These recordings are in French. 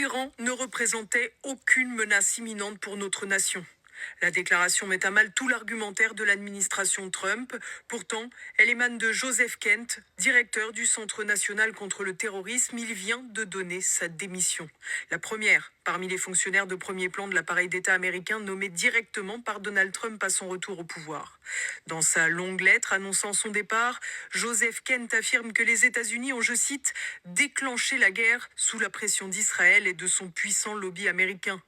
l'Iran ne représentait aucune menace imminente pour notre nation. La déclaration met à mal tout l'argumentaire de l'administration Trump. Pourtant, elle émane de Joseph Kent, directeur du Centre national contre le terrorisme. Il vient de donner sa démission. La première parmi les fonctionnaires de premier plan de l'appareil d'État américain nommés directement par Donald Trump à son retour au pouvoir. Dans sa longue lettre annonçant son départ, Joseph Kent affirme que les États-Unis ont, je cite, déclenché la guerre sous la pression d'Israël et de son puissant lobby américain.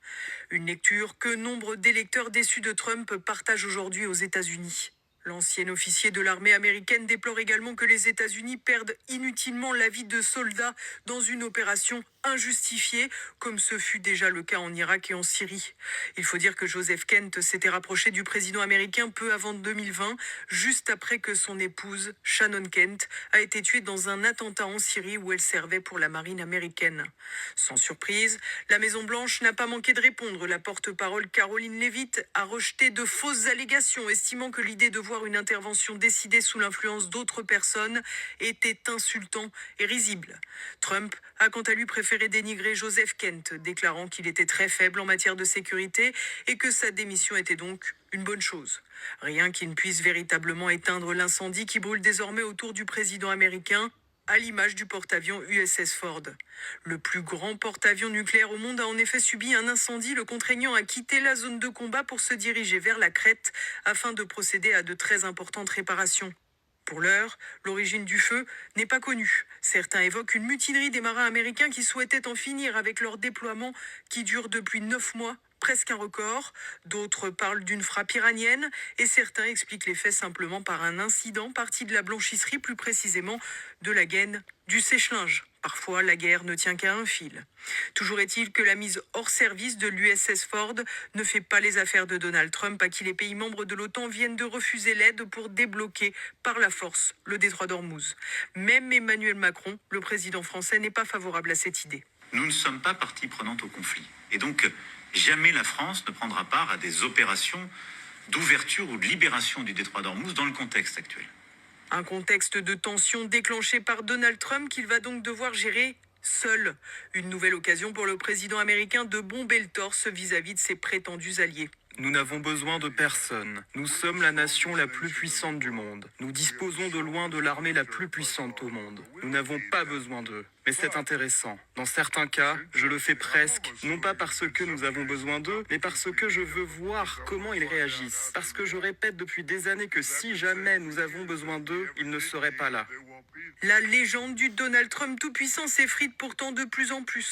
Une lecture que nombre d'électeurs déçus de Trump partagent aujourd'hui aux États-Unis. L'ancien officier de l'armée américaine déplore également que les États-Unis perdent inutilement la vie de soldats dans une opération injustifiée, comme ce fut déjà le cas en Irak et en Syrie. Il faut dire que Joseph Kent s'était rapproché du président américain peu avant 2020, juste après que son épouse, Shannon Kent, a été tuée dans un attentat en Syrie où elle servait pour la marine américaine. Sans surprise, la Maison-Blanche n'a pas manqué de répondre. La porte-parole Caroline Leavitt a rejeté de fausses allégations, estimant que l'idée de voir une intervention décidée sous l'influence d'autres personnes était insultant et risible. Trump a quant à lui préféré dénigrer Joseph Kent, déclarant qu'il était très faible en matière de sécurité et que sa démission était donc une bonne chose. Rien qui ne puisse véritablement éteindre l'incendie qui brûle désormais autour du président américain, à l'image du porte-avions USS Ford. Le plus grand porte-avions nucléaire au monde a en effet subi un incendie, le contraignant à quitter la zone de combat pour se diriger vers la crête afin de procéder à de très importantes réparations. Pour l'heure, l'origine du feu n'est pas connue. Certains évoquent une mutinerie des marins américains qui souhaitaient en finir avec leur déploiement qui dure depuis 9 mois, presque un record. D'autres parlent d'une frappe iranienne et certains expliquent les faits simplement par un incident parti de la blanchisserie, plus précisément de la gaine du sèche-linge. Parfois, la guerre ne tient qu'à un fil. Toujours est-il que la mise hors service de l'USS Ford ne fait pas les affaires de Donald Trump, à qui les pays membres de l'OTAN viennent de refuser l'aide pour débloquer par la force le détroit d'Ormuz. Même Emmanuel Macron, le président français, n'est pas favorable à cette idée. Nous ne sommes pas partie prenante au conflit. Et donc, jamais la France ne prendra part à des opérations d'ouverture ou de libération du détroit d'Ormuz dans le contexte actuel. Un contexte de tension déclenché par Donald Trump qu'il va donc devoir gérer seul. Une nouvelle occasion pour le président américain de bomber le torse vis-à-vis de ses prétendus alliés. Nous n'avons besoin de personne. Nous sommes la nation la plus puissante du monde. Nous disposons de loin de l'armée la plus puissante au monde. Nous n'avons pas besoin d'eux. Mais c'est intéressant. Dans certains cas, je le fais presque, non pas parce que nous avons besoin d'eux, mais parce que je veux voir comment ils réagissent. Parce que je répète depuis des années que si jamais nous avons besoin d'eux, ils ne seraient pas là. La légende du Donald Trump tout-puissant s'effrite pourtant de plus en plus.